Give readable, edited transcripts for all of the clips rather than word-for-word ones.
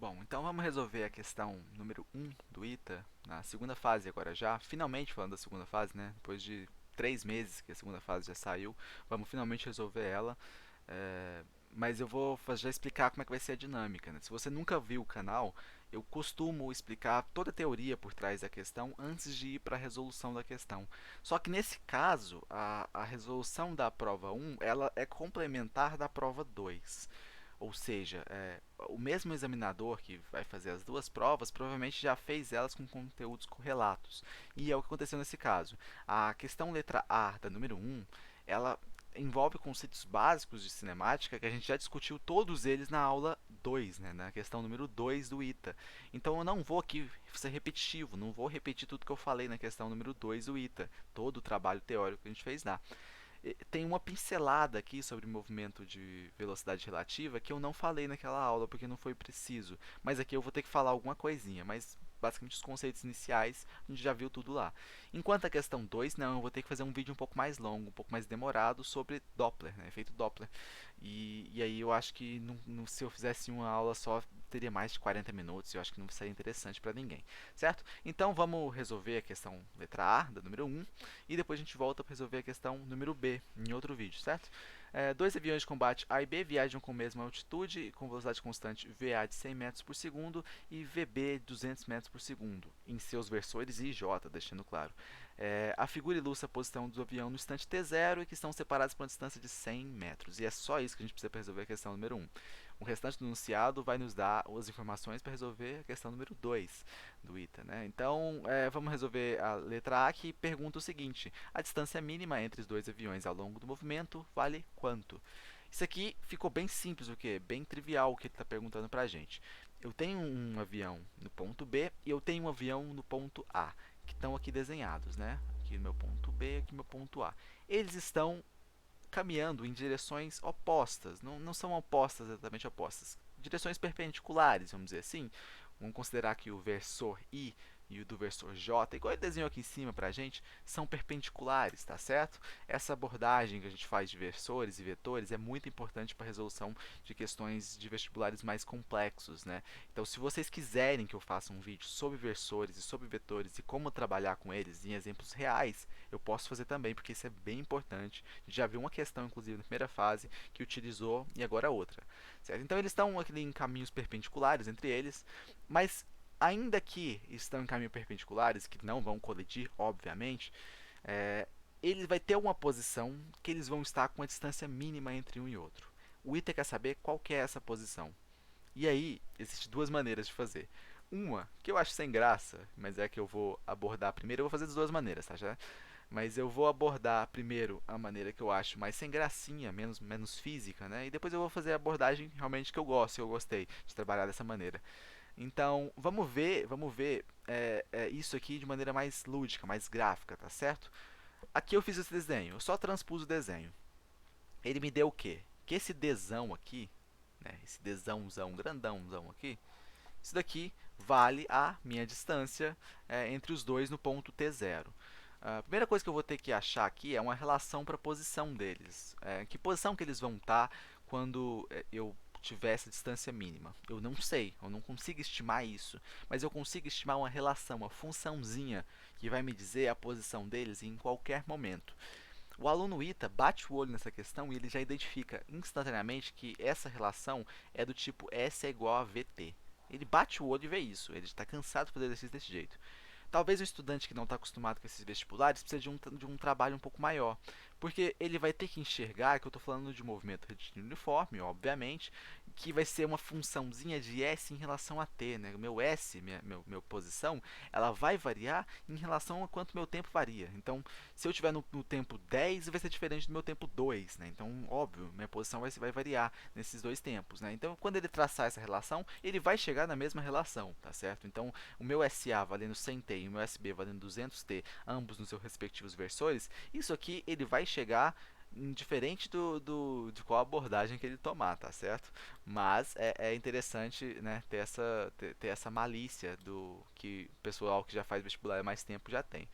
Bom, então vamos resolver a questão número um do ITA, na segunda fase agora já, finalmente falando da segunda fase, né? Depois de 3 meses que a segunda fase já saiu, vamos finalmente resolver ela. Mas eu vou já explicar como é que vai ser a dinâmica, né? Se você nunca viu o canal, eu costumo explicar toda a teoria por trás da questão antes de ir para a resolução da questão. Só que nesse caso, a resolução da prova um, ela é complementar da prova 2. Ou seja, o mesmo examinador que vai fazer as duas provas provavelmente já fez elas com conteúdos correlatos. E é o que aconteceu nesse caso. A questão letra A da número um, ela envolve conceitos básicos de cinemática que a gente já discutiu todos eles na aula 2, né, na questão número 2 do ITA. Então eu não vou aqui ser repetitivo, não vou repetir tudo que eu falei na questão número 2 do ITA, todo o trabalho teórico que a gente fez lá. Tem uma pincelada aqui sobre movimento de velocidade relativa que eu não falei naquela aula porque não foi preciso. Mas aqui eu vou ter que falar alguma coisinha, mas basicamente os conceitos iniciais a gente já viu tudo lá. Enquanto a questão 2 não, eu vou ter que fazer um vídeo um pouco mais longo, um pouco mais demorado sobre Doppler, né, efeito Doppler. E aí eu acho que se eu fizesse uma aula só, teria mais de 40 minutos e eu acho que não seria interessante para ninguém, certo? Então vamos resolver a questão letra A, da número um e depois a gente volta para resolver a questão número B em outro vídeo, certo? Dois aviões de combate A e B viajam com a mesma altitude, com velocidade constante VA de 100 metros por segundo e VB de 200 metros por segundo, em seus versores I e J, deixando claro. A figura ilustra a posição do avião no instante T0 e que estão separados por uma distância de 100 metros. E é só isso que a gente precisa para resolver a questão número 1. O restante do enunciado vai nos dar as informações para resolver a questão número 2 do ITA. Né? Então, vamos resolver a letra A, que pergunta o seguinte: a distância mínima entre os dois aviões ao longo do movimento vale quanto? Isso aqui ficou bem simples, o que? Bem trivial o que ele está perguntando para a gente. Eu tenho um avião no ponto B e eu tenho um avião no ponto A, que estão aqui desenhados, né? Aqui no meu ponto B, aqui no meu ponto A. Eles estão caminhando em direções opostas, não são opostas, exatamente opostas, direções perpendiculares, vamos dizer assim. Vamos considerar que o versor I e o do versor J, igual ele desenhou aqui em cima para a gente, são perpendiculares, tá certo? Essa abordagem que a gente faz de versores e vetores é muito importante para a resolução de questões de vestibulares mais complexos, né? Então, se vocês quiserem que eu faça um vídeo sobre versores e sobre vetores e como trabalhar com eles em exemplos reais, eu posso fazer também, porque isso é bem importante. A gente já viu uma questão, inclusive, na primeira fase, que utilizou e agora outra. Certo? Então, eles estão aqui em caminhos perpendiculares entre eles, mas ainda que estão em caminhos perpendiculares, que não vão colidir, obviamente, ele vai ter uma posição que eles vão estar com a distância mínima entre um e outro. O ITA quer saber qual que é essa posição. E aí, existem duas maneiras de fazer. Uma, que eu acho sem graça, mas é que eu vou abordar primeiro. Eu vou fazer das duas maneiras, tá? Já? Mas eu vou abordar primeiro a maneira que eu acho mais sem gracinha, menos física, né? E depois eu vou fazer a abordagem realmente que eu gosto, eu gostei de trabalhar dessa maneira. Então, vamos ver isso aqui de maneira mais lúdica, mais gráfica, tá certo? Aqui eu fiz esse desenho, eu só transpus o desenho. Ele me deu o quê? Que esse Dzão aqui, né, esse Dzãozão grandãozão aqui, isso daqui vale a minha distância entre os dois no ponto T0. A primeira coisa que eu vou ter que achar aqui é uma relação para a posição deles. Que posição que eles vão estar quando eu tiver essa distância mínima? Eu não sei, eu não consigo estimar isso, mas eu consigo estimar uma relação, uma funçãozinha que vai me dizer a posição deles em qualquer momento. O aluno ITA bate o olho nessa questão e ele já identifica instantaneamente que essa relação é do tipo S é igual a VT. Ele bate o olho e vê isso, ele está cansado de fazer exercício desse jeito. Talvez o estudante que não está acostumado com esses vestibulares precise de um trabalho um pouco maior, porque ele vai ter que enxergar que eu estou falando de movimento retilíneo uniforme, obviamente, que vai ser uma funçãozinha de S em relação a T. Né? O meu S, minha posição, ela vai variar em relação a quanto meu tempo varia. Então, se eu estiver no tempo 10, vai ser diferente do meu tempo 2. Né? Então, óbvio, minha posição vai variar nesses dois tempos. Né? Então, quando ele traçar essa relação, ele vai chegar na mesma relação, tá certo? Então, o meu SA valendo 100T e o meu SB valendo 200T, ambos nos seus respectivos versores, isso aqui ele vai chegar diferente de qual abordagem que ele tomar, tá certo? Mas é interessante, né, ter essa malícia do que o pessoal que já faz vestibular há mais tempo já tem.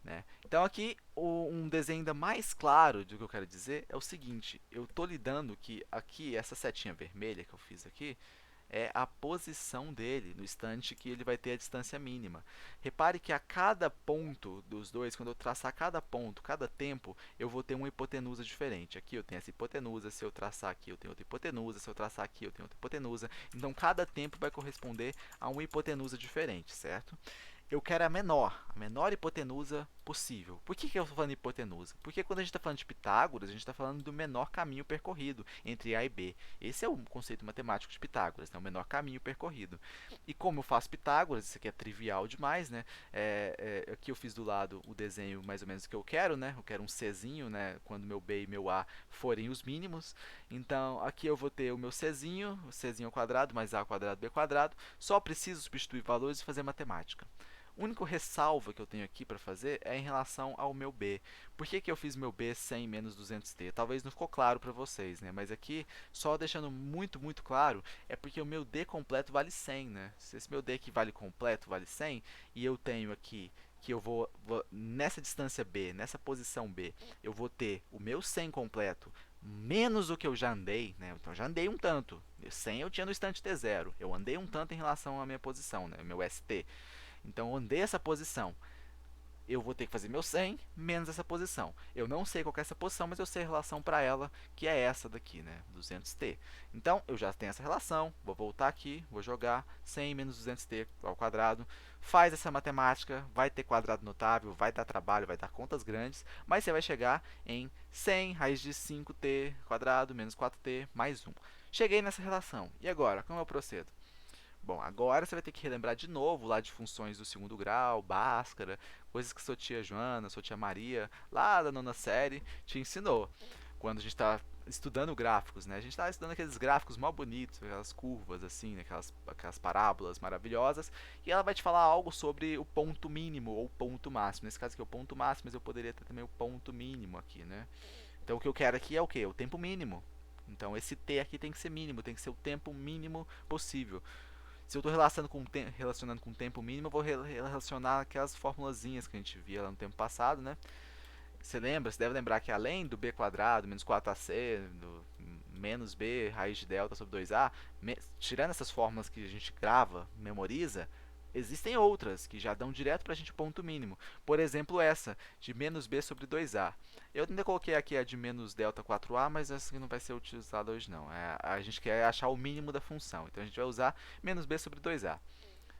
Né? Então aqui um desenho ainda mais claro do que eu quero dizer é o seguinte: eu estou lidando que aqui essa setinha vermelha que eu fiz aqui, é a posição dele no instante que ele vai ter a distância mínima. Repare que a cada ponto dos dois, quando eu traçar cada ponto, cada tempo, eu vou ter uma hipotenusa diferente. Aqui eu tenho essa hipotenusa, se eu traçar aqui eu tenho outra hipotenusa, se eu traçar aqui eu tenho outra hipotenusa. Então cada tempo vai corresponder a uma hipotenusa diferente, certo? Eu quero a menor hipotenusa possível. Por que eu estou falando hipotenusa? Porque quando a gente está falando de Pitágoras, a gente está falando do menor caminho percorrido entre A e B. Esse é o conceito matemático de Pitágoras, né? O menor caminho percorrido. E como eu faço Pitágoras, isso aqui é trivial demais, né? Aqui eu fiz do lado o desenho mais ou menos que eu quero, né? Eu quero um Czinho, né? Quando meu B e meu A forem os mínimos. Então aqui eu vou ter o meu Czinho, o Czinho ao quadrado mais A ao quadrado B quadrado. Só preciso substituir valores e fazer matemática. O único ressalva que eu tenho aqui para fazer é em relação ao meu B. Por que eu fiz meu B 100 menos 200t? Talvez não ficou claro para vocês, né? Mas aqui, só deixando muito claro, é porque o meu D completo vale 100, né? Se esse meu D aqui vale completo vale 100, e eu tenho aqui que eu vou nessa distância B, nessa posição B, eu vou ter o meu 100 completo menos o que eu já andei, né? Então eu já andei um tanto. 100 eu tinha no instante T0. Eu andei um tanto em relação à minha posição, né? Meu ST. Então eu andei essa posição. Eu vou ter que fazer meu 100 menos essa posição. Eu não sei qual é essa posição, mas eu sei a relação para ela, que é essa daqui, né? 200t. Então eu já tenho essa relação. Vou voltar aqui, vou jogar 100 menos 200t ao quadrado. Faz essa matemática, vai ter quadrado notável, vai dar trabalho, vai dar contas grandes, mas você vai chegar em 100 raiz de 5t quadrado menos 4t mais 1. Cheguei nessa relação. E agora, como eu procedo? Bom, agora você vai ter que relembrar de novo lá de funções do segundo grau, Bhaskara, coisas que sua tia Joana, sua tia Maria, lá da nona série, te ensinou. Quando a gente está estudando gráficos, né? A gente está estudando aqueles gráficos mal bonitos, aquelas curvas assim, né? aquelas parábolas maravilhosas, e ela vai te falar algo sobre o ponto mínimo ou ponto máximo. Nesse caso aqui é o ponto máximo, mas eu poderia ter também o ponto mínimo aqui, né? Então o que eu quero aqui é o quê? O tempo mínimo. Então esse t aqui tem que ser mínimo, tem que ser o tempo mínimo possível. Se eu estou relacionando com o tempo mínimo, eu vou relacionar aquelas formulazinhas que a gente via lá no tempo passado, né? Você lembra? Você deve lembrar que além do b quadrado menos 4ac, do menos b raiz de delta sobre 2a, tirando essas fórmulas que a gente grava, memoriza, existem outras que já dão direto para a gente o ponto mínimo. Por exemplo, essa, de menos b sobre 2a. Eu ainda coloquei aqui a de menos delta 4a, mas essa aqui não vai ser utilizada hoje não. A gente quer achar o mínimo da função, então a gente vai usar menos b sobre 2a. A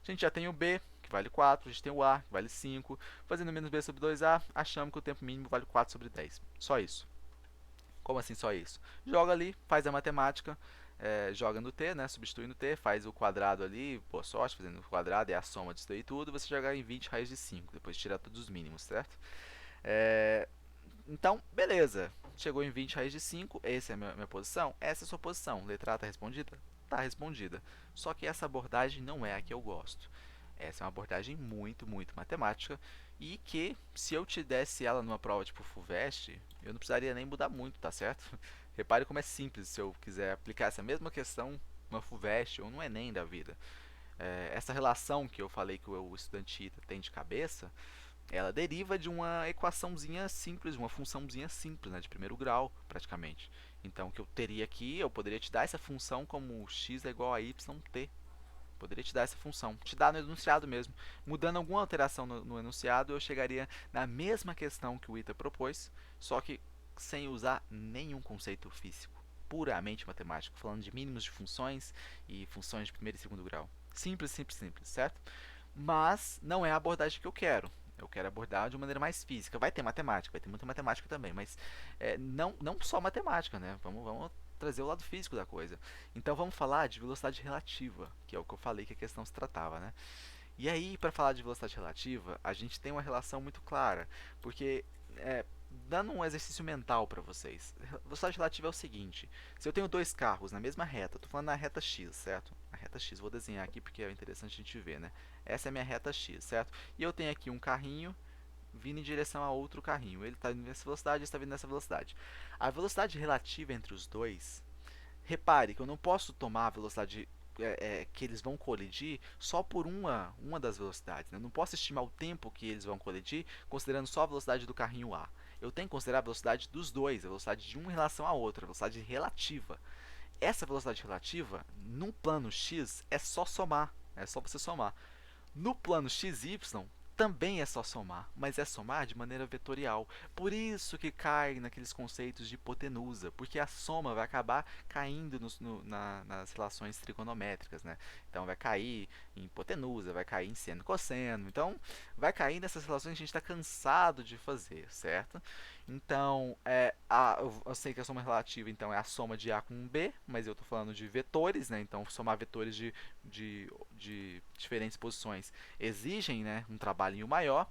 gente já tem o b, que vale 4, a gente tem o a, que vale 5. Fazendo menos b sobre 2a, achamos que o tempo mínimo vale 4 sobre 10. Só isso. Como assim só isso? Joga ali, faz a matemática, joga no t, né, substitui no t, faz o quadrado ali, boa sorte, fazendo o quadrado, é a soma disso daí tudo, você joga em 20 raiz de 5, depois tirar todos os mínimos, certo? Então, beleza, chegou em 20 raiz de 5, essa é a minha posição, essa é a sua posição, letra A está respondida? Está respondida, só que essa abordagem não é a que eu gosto. Essa é uma abordagem muito matemática e que, se eu te desse ela numa prova tipo FUVEST, eu não precisaria nem mudar muito, tá certo? Repare como é simples se eu quiser aplicar essa mesma questão numa FUVEST ou no Enem da vida. Essa relação que eu falei que o estudante tem de cabeça, ela deriva de uma equaçãozinha simples, uma funçãozinha simples, né, de primeiro grau, praticamente. Então, o que eu teria aqui, eu poderia te dar essa função como x é igual a yt. Poderia te dar essa função, te dar no enunciado mesmo. Mudando alguma alteração no enunciado, eu chegaria na mesma questão que o ITA propôs, só que sem usar nenhum conceito físico, puramente matemático, falando de mínimos de funções e funções de primeiro e segundo grau. Simples, certo? Mas não é a abordagem que eu quero. Eu quero abordar de uma maneira mais física. Vai ter matemática, vai ter muita matemática também, mas não só matemática, né? Vamos trazer o lado físico da coisa. Então vamos falar de velocidade relativa, que é o que eu falei que a questão se tratava, né? E aí, para falar de velocidade relativa, a gente tem uma relação muito clara, porque dando um exercício mental para vocês, velocidade relativa é o seguinte: se eu tenho dois carros na mesma reta, estou falando na reta x, certo? A reta x, vou desenhar aqui porque é interessante a gente ver, né? Essa é a minha reta x, certo? E eu tenho aqui um carrinho vindo em direção a outro carrinho. Ele está vindo nessa velocidade, ele está vindo nessa velocidade. A velocidade relativa entre os dois, repare que eu não posso tomar a velocidade que eles vão colidir só por uma das velocidades. Né? Eu não posso estimar o tempo que eles vão colidir considerando só a velocidade do carrinho A. Eu tenho que considerar a velocidade dos dois, a velocidade de um em relação a outro, a velocidade relativa. essa velocidade relativa, no plano x, é só somar. É só você somar. No plano xy, também é só somar, mas é somar de maneira vetorial. Por isso que cai naqueles conceitos de hipotenusa, porque a soma vai acabar caindo nas relações trigonométricas, né? Então vai cair em hipotenusa, vai cair em seno e cosseno. Então vai cair nessas relações que a gente está cansado de fazer, certo? Então, eu sei que a soma relativa então, é a soma de A com B, mas eu estou falando de vetores, né? Então, somar vetores de diferentes posições exigem, né, um trabalhinho maior.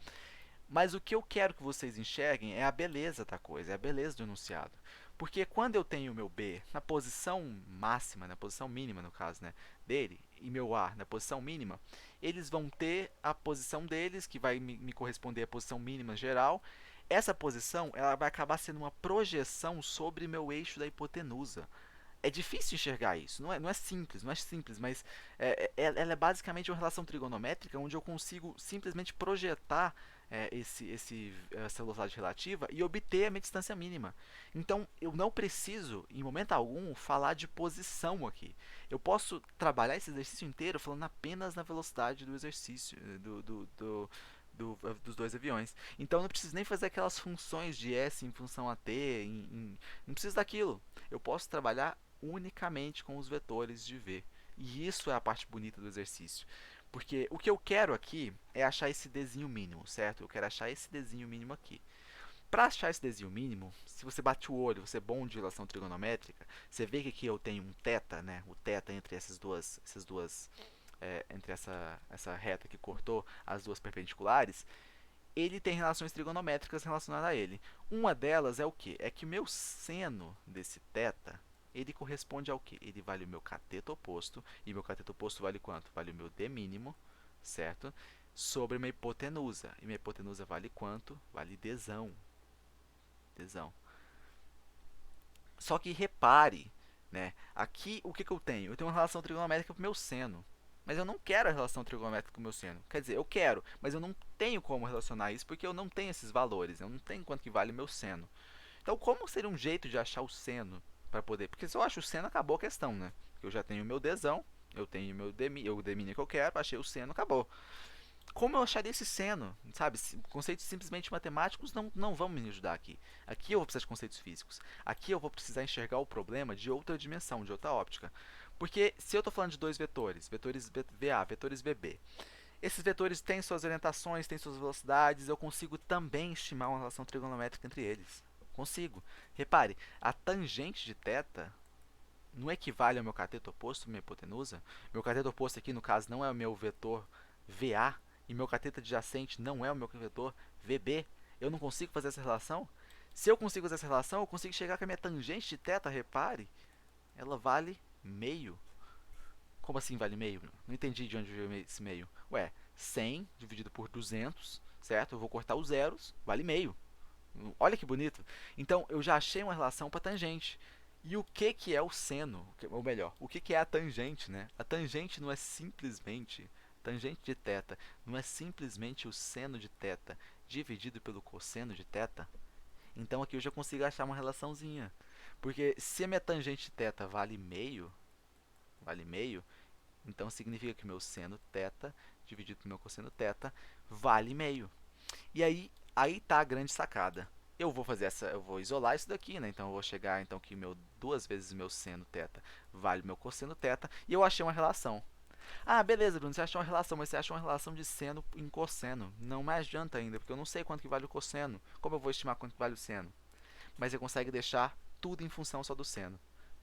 Mas o que eu quero que vocês enxerguem é a beleza da coisa, é a beleza do enunciado. Porque quando eu tenho o meu B na posição máxima, na posição mínima, no caso, né, dele, e meu A na posição mínima, eles vão ter a posição deles, que vai me corresponder à posição mínima geral. Essa posição ela vai acabar sendo uma projeção sobre meu eixo da hipotenusa. É difícil enxergar isso, não é simples, mas ela é basicamente uma relação trigonométrica onde eu consigo simplesmente projetar essa velocidade relativa e obter a minha distância mínima. Então, eu não preciso, em momento algum, falar de posição aqui. Eu posso trabalhar esse exercício inteiro falando apenas na velocidade do exercício, dos dois aviões. Então, eu não preciso nem fazer aquelas funções de S em função a T, não preciso daquilo. Eu posso trabalhar unicamente com os vetores de V. E isso é a parte bonita do exercício. Porque o que eu quero aqui é achar esse Dzinho mínimo, certo? Eu quero achar esse Dzinho mínimo aqui. Para achar esse Dzinho mínimo, se você bate o olho, você é bom de relação trigonométrica, você vê que aqui eu tenho um θ, né? O θ entre entre essa reta que cortou as duas perpendiculares, ele tem relações trigonométricas relacionadas a ele. Uma delas é o que? É que o meu seno desse θ, ele corresponde ao que? Ele vale o meu cateto oposto, e meu cateto oposto vale quanto? Vale o meu d mínimo, certo? Sobre uma hipotenusa. E minha hipotenusa vale quanto? Vale dzão. Dzão. Só que repare, né? Aqui o que, que eu tenho? Eu tenho uma relação trigonométrica com o meu seno. Mas eu não quero a relação trigonométrica com o meu seno. Quer dizer, eu quero, mas eu não tenho como relacionar isso porque eu não tenho esses valores. Eu não tenho quanto que vale o meu seno. Então, como seria um jeito de achar o seno para poder? Porque se eu acho o seno, acabou a questão, né? Eu já tenho o meu dzão, eu tenho o d mínimo que eu quero, achei o seno, acabou. Como eu acharia esse seno, sabe? Conceitos simplesmente matemáticos não vão me ajudar aqui. Aqui eu vou precisar de conceitos físicos. Aqui eu vou precisar enxergar o problema de outra dimensão, de outra óptica. Porque se eu estou falando de dois vetores, vetores VA, vetores VB, esses vetores têm suas orientações, têm suas velocidades, eu consigo também estimar uma relação trigonométrica entre eles. Consigo. Repare, a tangente de θ não equivale ao meu cateto oposto, minha hipotenusa. Meu cateto oposto aqui, no caso, não é o meu vetor VA, e meu cateto adjacente não é o meu vetor VB. Eu não consigo fazer essa relação? Se eu consigo fazer essa relação, eu consigo chegar com a minha tangente de θ, repare, ela vale meio. Como assim vale meio? Não entendi de onde veio esse meio. Ué, 100 dividido por 200, certo? Eu vou cortar os zeros, vale meio. Olha que bonito. Então, eu já achei uma relação para tangente. E o que, que é o seno? Ou melhor, o que, que é a tangente, né? A tangente não é simplesmente... Tangente de θ não é simplesmente o seno de θ dividido pelo cosseno de θ? Então, aqui eu já consigo achar uma relaçãozinha. Porque se a minha tangente de θ vale meio, então significa que meu seno θ dividido pelo meu cosseno θ vale meio. E aí tá a grande sacada. Eu vou isolar isso daqui, né? Então eu vou chegar então que meu duas vezes meu seno θ vale meu cosseno θ e eu achei uma relação. Ah, beleza, Bruno, você achou uma relação, mas você achou uma relação de seno em cosseno. Não me adianta ainda, porque eu não sei quanto que vale o cosseno. Como eu vou estimar quanto que vale o seno? Mas você consegue deixar tudo em função só do seno.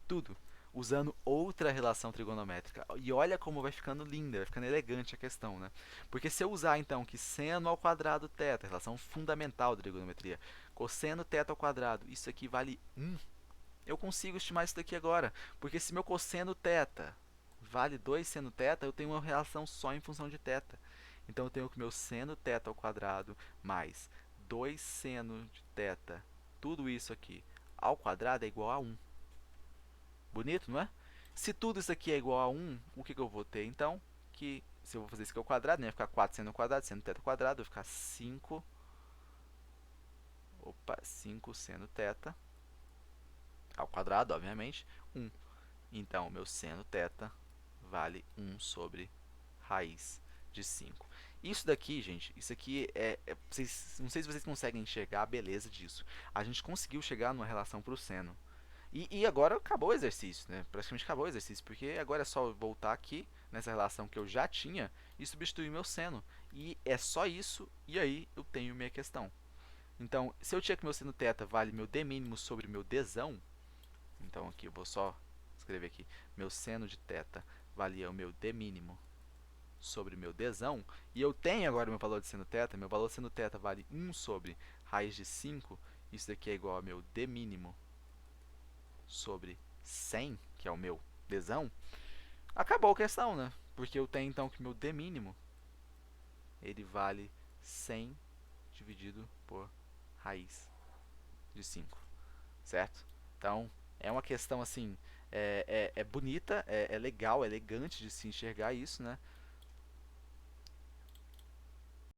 Tudo. Usando outra relação trigonométrica. E olha como vai ficando linda, vai ficando elegante a questão, né? Porque se eu usar então que seno ao quadrado θ, relação fundamental da trigonometria, cosseno θ ao quadrado, isso aqui vale 1, eu consigo estimar isso daqui agora. Porque se meu cosseno θ vale 2 seno θ, eu tenho uma relação só em função de θ. Então eu tenho que meu seno θ ao quadrado mais 2 seno de θ, tudo isso aqui ao quadrado é igual a 1. Bonito, não é? Se tudo isso aqui é igual a 1, o que, que eu vou ter então? Que se eu vou fazer isso aqui ao quadrado, né? Vai ficar 4 seno ao quadrado, seno θ ao quadrado, vai ficar 5, 5 seno θ ao quadrado, obviamente, 1. Então, meu seno θ vale 1 sobre raiz de 5. Isso daqui, gente, isso aqui não sei se vocês conseguem enxergar a beleza disso. A gente conseguiu chegar numa relação para o seno. E agora acabou o exercício, né? Praticamente acabou o exercício, porque agora é só voltar aqui nessa relação que eu já tinha e substituir meu seno. E é só isso, e aí eu tenho minha questão. Então, se eu tinha que meu seno θ vale meu d mínimo sobre meu dzão, então aqui eu vou só escrever aqui, meu seno de θ valia o meu d mínimo sobre meu dzão, e eu tenho agora o meu valor de seno θ, meu valor de seno θ vale 1 sobre raiz de 5, isso daqui é igual ao meu d mínimo sobre 100, que é o meu dzão, acabou a questão, né? Porque eu tenho então que meu d mínimo, ele vale 100 dividido por raiz de 5, certo? Então, é uma questão assim, é bonita, é legal, é elegante de se enxergar isso, né?